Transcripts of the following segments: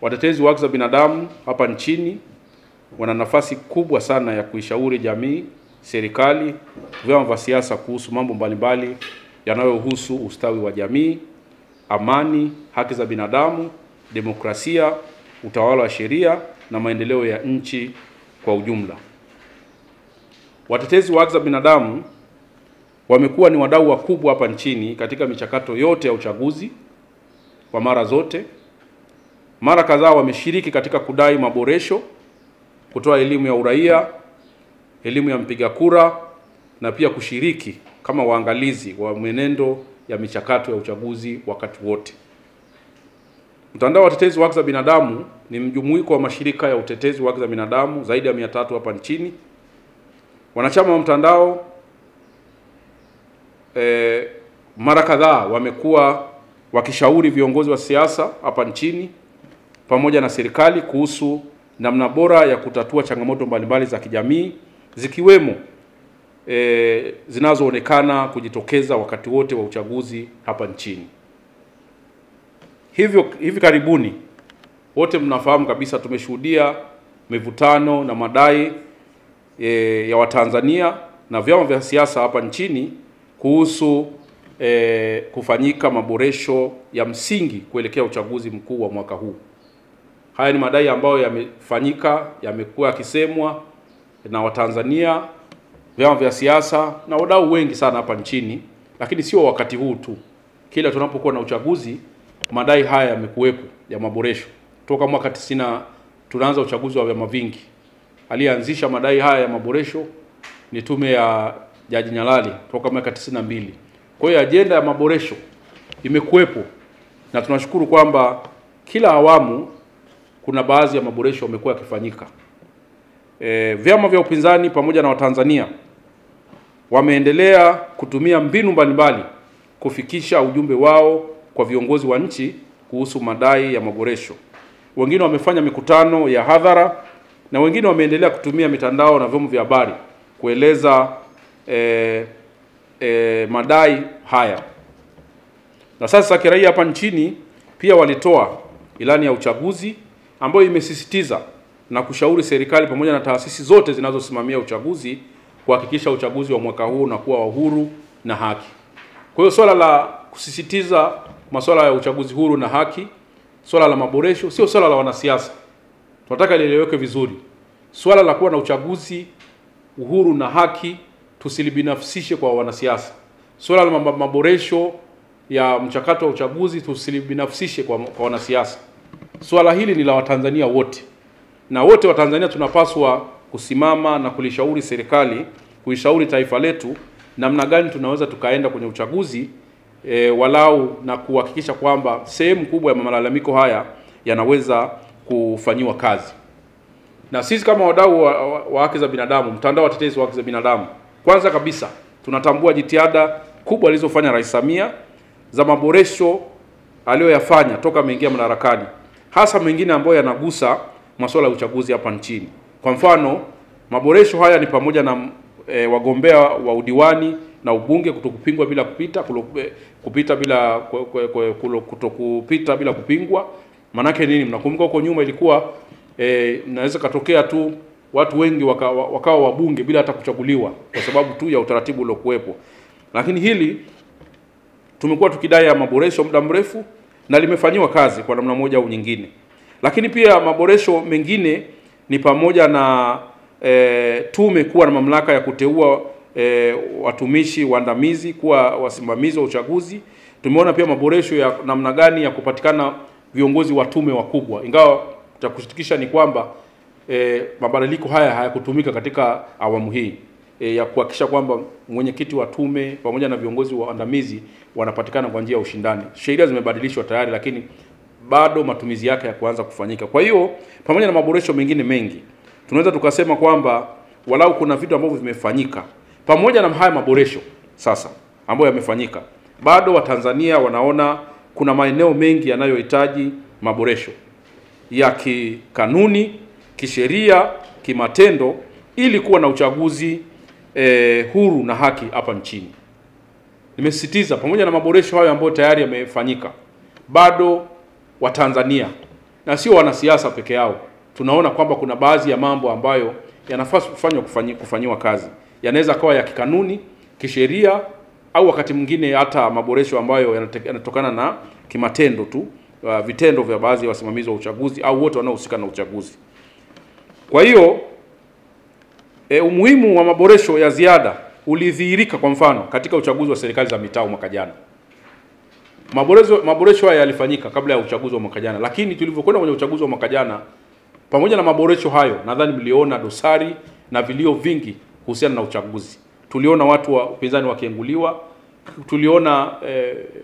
Watetezi wa haki za binadamu hapa nchini wana nafasi kubwa sana ya kuishauri jamii, serikali, vyama vya siasa kuhusu mambo mbalimbali yanayohusu ustawi wa jamii, amani, haki za binadamu, demokrasia, utawala wa sheria na maendeleo ya nchi kwa ujumla. Watetezi wa haki za binadamu wamekuwa ni wadau wakubwa hapa nchini katika michakato yote ya uchaguzi kwa mara zote. Mara kadhaa wameshiriki katika kudai maboresho, kutoa elimu ya uraia, elimu ya mpiga kura na pia kushiriki kama waangalizi wa mwenendo ya michakato ya uchaguzi wakati wote. Mtandao wa watetezi wa haki za binadamu ni mjumuiko wa mashirika ya utetezi wa haki za binadamu zaidi ya 300 hapa nchini. Wanachama wa mtandao mara kadhaa wamekuwa wakishauri viongozi wa siasa hapa nchini pamoja na serikali kuhusu namna bora ya kutatua changamoto mbalimbali za kijamii zikiwemo zinazoonekana kujitokeza wakati wote wa uchaguzi hapa nchini. Hivi karibuni wote mnafahamu kabisa tumeshuhudia mivutano na madai ya Watanzania na vyama vya siasa hapa nchini kuhusu kufanyika maboresho ya msingi kuelekea uchaguzi mkuu wa mwaka huu. Haya ni madai ambayo yamefanyika, yamekuwa yakisemwa na Watanzania, vyama vya siasa na wadau wengi sana hapa nchini, lakini sio wakati huu tu. Kila tunapokuwa na uchaguzi, madai haya yamekuwepo ya maboresho. Toka mwaka 90 tunaanza uchaguzi wa vyama vingi. Alianzisha madai haya ya maboresho ni tume ya Jaji Nyalali toka mwaka 92. Kwa hiyo ajenda ya maboresho imekuwepo na tunashukuru kwamba kila awamu kuna baadhi ya maboresho yamekuwa yakifanyika. Vyama vya upinzani pamoja na Watanzania wameendelea kutumia mbinu mbalimbali kufikisha ujumbe wao kwa viongozi wa nchi kuhusu madai ya maboresho. Wengine wamefanya mikutano ya hadhara na wengine wameendelea kutumia mitandao na vyombo vya habari kueleza madai haya. Na sasa kiraia hapa nchini pia walitoa ilani ya uchaguzi ambayo imesisitiza na kushauri serikali pamoja na taasisi zote zinazosimamia uchaguzi kuhakikisha uchaguzi wa mwaka huu unakuwa wa huru na haki. Kwa hiyo swala la kusisitiza masuala ya uchaguzi huru na haki, swala la maboresho sio swala la wanasiasa. Tunataka lieleweke vizuri. Swala la kuwa na uchaguzi uhuru na haki tusilibinafsishe kwa wanasiasa. Swala la maboresho ya mchakato wa uchaguzi tusilibinafsishe kwa wanasiasa. Swala hili ni la Watanzania wote. Na wote Watanzania tunapaswa kusimama na kulishauri serikali, kuishauri taifa letu namna gani tunaweza tukaenda kwenye uchaguzi walau na kuhakikisha kwamba sehemu kubwa ya malalamiko haya yanaweza kufanyiwa kazi. Na sisi kama wadau wa haki za binadamu, mtandao wa watetezi wa haki za binadamu, kwanza kabisa tunatambua jitihada kubwa alizofanya Rais Samia za maboresho aliyoyafanya toka ameingia madarakani, hasa mengine ambayo yanagusa masuala ya uchaguzi hapa nchini. Kwa mfano, maboresho haya ni pamoja na wagombea wa udiwani na ubunge kutokupingwa bila kupita bila kupingwa. Manake nini? Mnakumbuka huko nyuma ilikuwa inaweza katokea tu watu wengi wakawa wabunge bila hata kuchaguliwa kwa sababu tu ya utaratibu uliokuwepo. Lakini hili tumekuwa tukidai ya maboresho muda mrefu na limefanywa kazi kwa namna moja au nyingine. Lakini pia maboresho mengine ni pamoja na tume kuwa na mamlaka ya kuteua watumishi waandamizi kuwa wasimamizi wa uchaguzi. Tumeona pia maboresho ya namna gani ya kupatikana viongozi wa tume wakubwa. Ingawa cha kushirikisha ni kwamba mabadiliko haya hayakutumika katika awamu hii ya kuhakikisha kwamba mwenyekiti wa tume pamoja na viongozi waandamizi wanapatikana kwa njia ya ushindani. Sheria zimebadilishwa tayari lakini bado matumizi yake ya kuanza kufanyika. Kwa hiyo pamoja na maboresho mengine mengi tunaweza tukasema kwamba walau kuna vitu ambavyo vimefanyika. Pamoja na haya maboresho sasa ambayo yamefanyika, bado Watanzania wanaona kuna maeneo mengi yanayohitaji maboresho ya kikanuni, kisheria, kimatendo ili kuwa na uchaguzi huru na haki hapa nchini. Nimesisitiza pamoja na maboresho hayo ambayo tayari yamefanyika, bado Watanzania na sio wanasiasa peke yao. Tunaona kwamba kuna baadhi ya mambo ambayo yanafaa kufanyiwa kazi. Yanaweza kuwa ya kikanuni, kisheria, au wakati mwingine hata maboresho ambayo yanatokana na kimatendo tu, vitendo vya baadhi ya wasimamizi wa uchaguzi au wote wanaohusika na uchaguzi. Kwa hiyo umuhimu wa maboresho ya ziada ulidhihirika kwa mfano katika uchaguzi wa serikali za mitaa mwaka jana. Maboresho haya yalifanyika kabla ya uchaguzi wa mwaka jana, lakini tulivyokwenda kwenye uchaguzi wa mwaka jana, pamoja na maboresho hayo, nadhani mliona dosari na vilio vingi kuhusiana na uchaguzi. Tuliona watu wa upinzani wakienguliwa, tuliona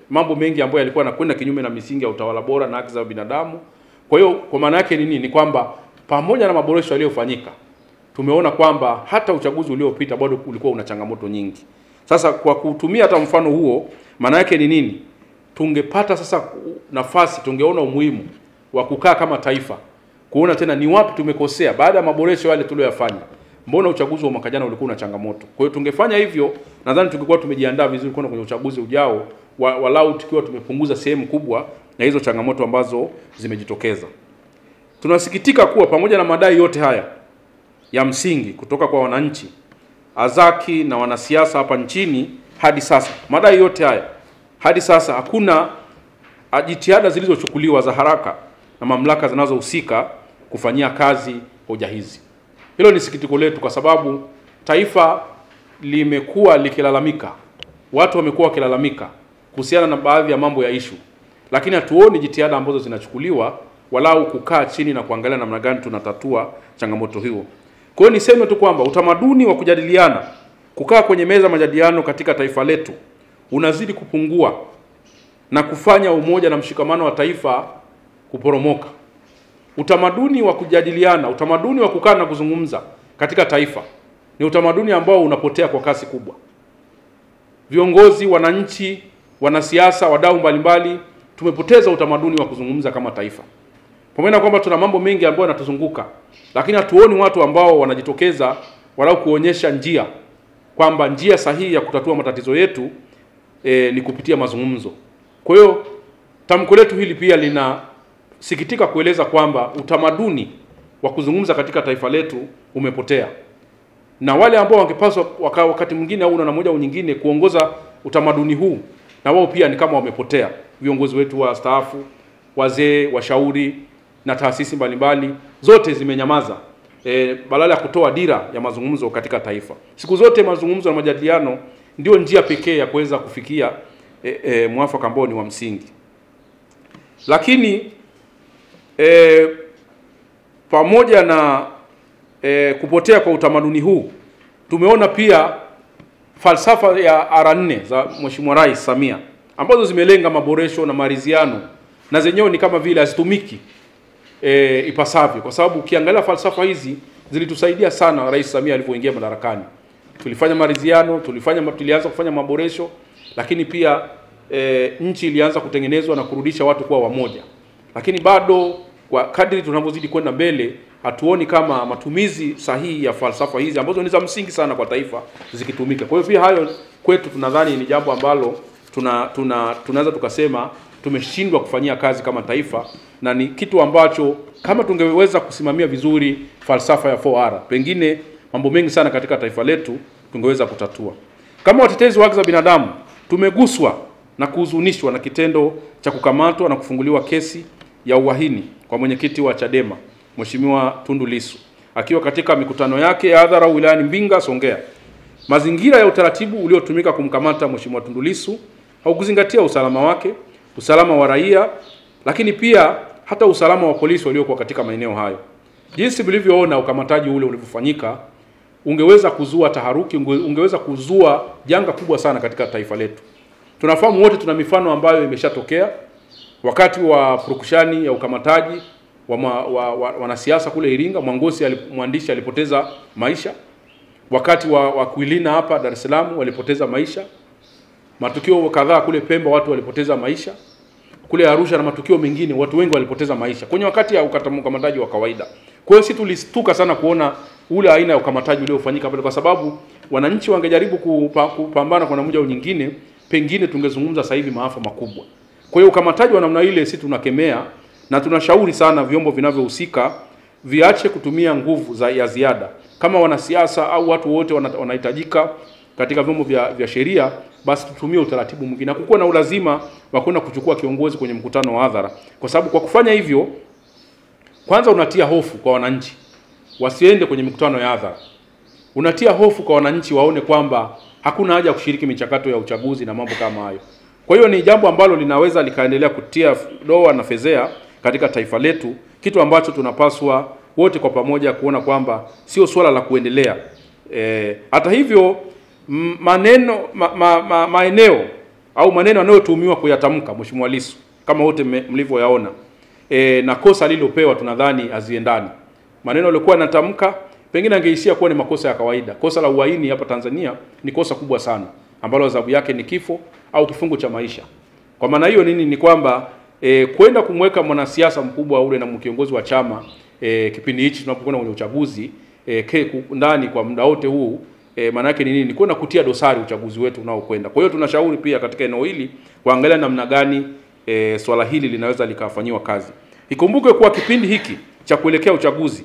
mambo mengi ambayo yalikuwa yanakwenda kinyume na misingi ya utawala bora na haki za binadamu. Kwa hiyo kwa maana yake ni nini? Ni kwamba pamoja na maboresho yaliyofanyika, tumeona kwamba hata uchaguzi uliopita bado ulikuwa una changamoto nyingi. Sasa kwa kutumia hata mfano huo, maana yake ni nini? Tungepata sasa nafasi, tungeona umuhimu wa kukaa kama taifa, kuona tena ni wapi tumekosea baada ya maboresho yale tuliyofanya. Mbona uchaguzi wa mwaka jana ulikuwa una changamoto? Kwa hiyo tungefanya hivyo, nadhani tungekuwa tumejiandaa vizuri kwenda kwenye uchaguzi ujao, walau tukiwa tumepunguza sehemu kubwa na hizo changamoto ambazo zimejitokeza. Tunasikitika kuwa pamoja na madai yote haya ya msingi kutoka kwa wananchi, azaki na wanasiasa hapa nchini, hadi sasa madai yote haya hadi sasa hakuna jitihada zilizochukuliwa za haraka na mamlaka zinazohusika kufanyia kazi hoja hizi. Hilo ni sikitiko letu, kwa sababu taifa limekuwa likilalamika, watu wamekuwa wakilalamika kuhusiana na baadhi ya mambo ya issue, lakini hatuoni jitihada ambazo zinachukuliwa walau kukaa chini na kuangalia namna gani tunatatua changamoto hiyo. Kwa hiyo niseme tu kwamba utamaduni wa kujadiliana, kukaa kwenye meza majadiliano katika taifa letu unazidi kupungua na kufanya umoja na mshikamano wa taifa kuporomoka. Utamaduni wa kujadiliana, utamaduni wa kukaa na kuzungumza katika taifa ni utamaduni ambao unapotea kwa kasi kubwa. Viongozi, wananchi, wanasiasa, wadau mbalimbali tumepoteza utamaduni wa kuzungumza kama taifa. Pamoja na kwamba tuna mambo mengi ambayo yanatuzunguka, lakini hatuoni watu ambao wanajitokeza walau kuonyesha njia, kwamba njia sahihi ya kutatua matatizo yetu ni kupitia mazungumzo. Kwa hiyo tamko letu hili pia linasikitika kueleza kwamba utamaduni wa kuzungumza katika taifa letu umepotea, na wale ambao wangepaswa wakati mwingine au na moja au nyingine kuongoza utamaduni huu, na wao pia ni kama wamepotea. Viongozi wetu wa staafu, wazee, washauri na taasisi mbalimbali zote zimenyamaza, badala ya kutoa dira ya mazungumzo katika taifa. Siku zote mazungumzo na majadiliano ndio njia pekee ya kuweza kufikia mwafaka ambao ni wa msingi. Lakini pamoja na kupotea kwa utamaduni huu, tumeona pia falsafa ya R4 za Mheshimiwa Rais Samia ambazo zimelenga maboresho na maridhiano, na zenyewe ni kama vile hazitumiki ipasavyo, kwa sababu ukiangalia falsafa hizi zilitusaidia sana Rais Samia alipoingia madarakani. Tulifanya maridhiano, tulianza kufanya maboresho, lakini pia nchi ilianza kutengenezwa na kurudisha watu kuwa wamoja. Lakini bado kwa kadri tunavyozidi kwenda mbele, hatuoni kama matumizi sahihi ya falsafa hizi ambazo ni za msingi sana kwa taifa zikitumika. Kwa hiyo pia hayo kwetu tunadhani ni jambo ambalo tunaweza tukasema tumeshindwa kufanyia kazi kama taifa, na ni kitu ambacho kama tungeweza kusimamia vizuri falsafa ya 4R, pengine mambo mengi sana katika taifa letu tungeweza kutatua. Kama watetezi wa haki za binadamu, tumeguswa na kuhuzunishwa na kitendo cha kukamatwa na kufunguliwa kesi ya uhaini kwa mwenyekiti wa Chadema Mheshimiwa Tundu Lissu akiwa katika mikutano yake ya hadhara wilayani Mbinga, Songea. Mazingira ya utaratibu uliotumika kumkamata Mheshimiwa Tundu Lissu haukuzingatia usalama wake, usalama wa raia, lakini pia hata usalama wa polisi waliokuwa katika maeneo hayo. Jinsi mlivyoona ukamataji ule ulivyofanyika, ungeweza kuzua taharuki, ungeweza kuzua janga kubwa sana katika taifa letu. Tunafahamu wote, tuna mifano ambayo imeshatokea wakati wa purukushani ya ukamataji wanasiasa kule Iringa. Mwandishi alipoteza maisha. Wakati wa Kuilina hapa Dar es Salaam walipoteza maisha. Matukio kadhaa kule Pemba watu walipoteza maisha. Kule Arusha na matukio mengine watu wengi walipoteza maisha kwenye wakati ya ukamataji wa kawaida. Kwa hiyo sisi tulistuka sana kuona ule aina ya ukamataji uliofanyika pale, kwa sababu wananchi wangejaribu kupambana kwa namna moja au nyingine, pengine tungezungumza sasa hivi maafa makubwa. Kwa hiyo ukamataji wa namna ile sisi tunakemea, na tunashauri sana vyombo vinavyohusika viache kutumia nguvu ya ziada. Kama wanasiasa au watu wote wanahitajika katika vyombo vya sheria, basi tutumie utaratibu mwingine. Hakukuwa na ulazima wa kwenda kuchukua kiongozi kwenye mkutano wa hadhara, kwa sababu kwa kufanya hivyo, kwanza unatia hofu kwa wananchi wasiende kwenye mikutano ya hadhara. Unatia hofu kwa wananchi waone kwamba hakuna haja ya kushiriki michakato ya uchaguzi na mambo kama hayo. Kwa hiyo ni jambo ambalo linaweza likaendelea kutia doa na fezea katika taifa letu, kitu ambacho tunapaswa wote kwa pamoja kuona kwamba sio swala la kuendelea. Hata hivyo maeneo au maneno yanayotumiwa kuyatamka Mheshimiwa Lissu kama wote mlivyoyaona, na kosa alilopewa tunadhani haziendani. Maneno yalikuwa yanatamka pengine angeishia kuwa ni makosa ya kawaida. Kosa la uhaini hapa Tanzania ni kosa kubwa sana ambalo adhabu yake ni kifo au kifungo cha maisha. Kwa maana hiyo ni kwamba kwenda kumweka mwanasiasa mkubwa ule na kiongozi wa chama kipindi hichi tunapokwenda kwenye uchaguzi ndani kwa muda wote huu, maana yake ni nini? Ni kwenda kutia dosari uchaguzi wetu unaokwenda. Kwa hiyo tunashauri pia katika eneo hili kuangalia namna gani swala hili linaweza likafanyiwa kazi. Ikumbuke kuwa kipindi hiki cha kuelekea uchaguzi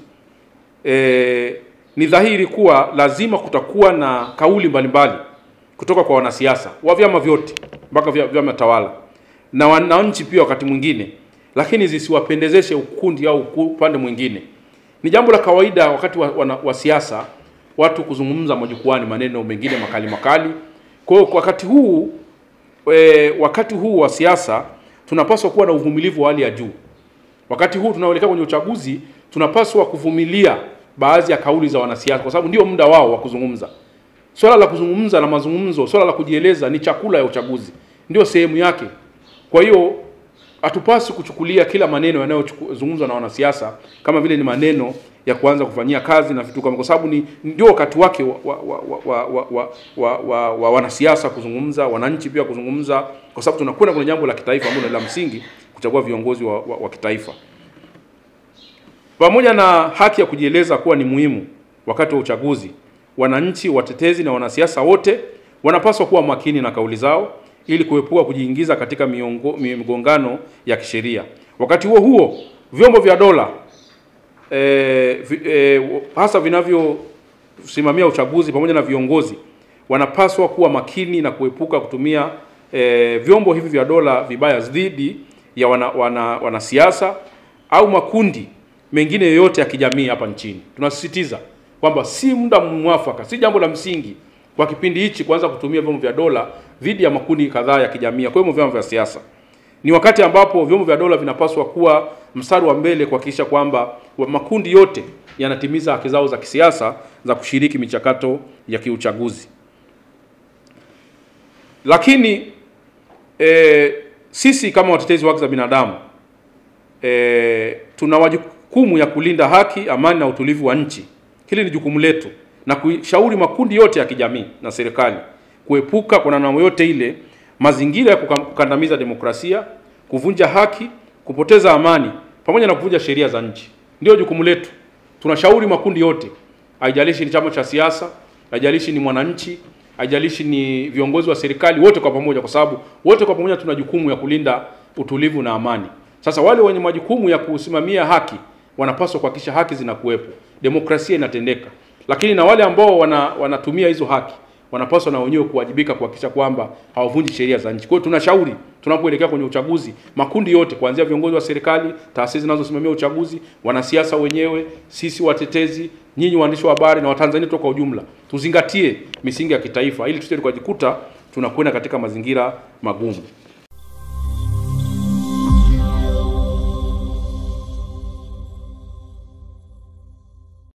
ni dhahiri kuwa lazima kutakuwa na kauli mbalimbali kutoka kwa wanasiasa wa vyama vyote mpaka vyama tawala na wananchi pia wakati mwingine, lakini zisiwapendezeshe ukundi au upande mwingine. Ni jambo la kawaida wakati wa siasa watu kuzungumza majukwani maneno mengine makali. Kwa hiyo wakati huu wa siasa tunapaswa kuwa na uvumilivu wa hali ya juu. Wakati huu tunaoelekea kwenye uchaguzi tunapaswa kuvumilia baadhi ya kauli za wanasiasa kwa sababu ndio muda wao wa kuzungumza. Swala la kuzungumza na mazungumzo, swala la kujieleza ni chakula ya uchaguzi. Ndio sehemu yake. Kwa hiyo hatupaswi kuchukulia kila maneno yanayozungumzwa na wanasiasa kama vile ni maneno ya kuanza kufanyia kazi na vitu kama, kwa sababu ndio wakati wake wa wanasiasa kuzungumza, wananchi pia kuzungumza, kwa sababu tunakwenda kwenye jambo la kitaifa ambalo ni la msingi, kuchagua viongozi wa kitaifa. Pamoja na haki ya kujieleza kuwa ni muhimu wakati wa uchaguzi, wananchi, watetezi na wanasiasa wote wanapaswa kuwa makini na kauli zao ili kuepuka kujiingiza katika migongano ya kisheria. Wakati huo vyombo vya dola hasa vinavyosimamia uchaguzi pamoja na viongozi wanapaswa kuwa makini na kuepuka kutumia vyombo hivi vya dola vibaya dhidi ya wanasiasa au makundi mengine yoyote ya kijamii hapa nchini. Tunasisitiza kwamba si muda mwafaka, si jambo la msingi kwa kipindi hichi kuanza kutumia vyombo vya dola dhidi ya makundi kadhaa ya kijamii, kwa vyombo vya siasa. Ni wakati ambapo vyombo vya dola vinapaswa kuwa mstari wa mbele kuhakikisha kwamba makundi yote yanatimiza haki zao za kisiasa za kushiriki michakato ya kiuchaguzi. Lakini sisi kama watetezi wa haki za binadamu tuna wajibu ya kulinda haki, amani na utulivu wa nchi. Hili ni jukumu letu, na kushauri makundi yote ya kijamii na serikali kuepuka kwa namna yote ile mazingira ya kukandamiza demokrasia, kuvunja haki, kupoteza amani pamoja na kuvunja sheria za nchi. Ndio jukumu letu. Tunashauri makundi yote, haijalishi ni chama cha siasa, haijalishi ni mwananchi, haijalishi ni viongozi wa serikali, wote kwa pamoja, kwa sababu wote kwa pamoja tuna jukumu ya kulinda utulivu na amani. Sasa wale wenye majukumu ya kusimamia haki wanapaswa kuhakikisha haki zinakuwepo, demokrasia inatendeka. Lakini na wale ambao wanatumia hizo haki wanapaswa na wenyewe kuwajibika kuhakikisha kwamba hawavunji sheria za nchi. Kwa hiyo tunashauri tunapoelekea kwenye uchaguzi, makundi yote kuanzia viongozi wa serikali, taasisi zinazosimamia uchaguzi, wanasiasa wenyewe, sisi watetezi, nyinyi waandishi wa habari na Watanzania kwa ujumla, tuzingatie misingi ya kitaifa ili tusije tukajikuta tunakwenda katika mazingira magumu.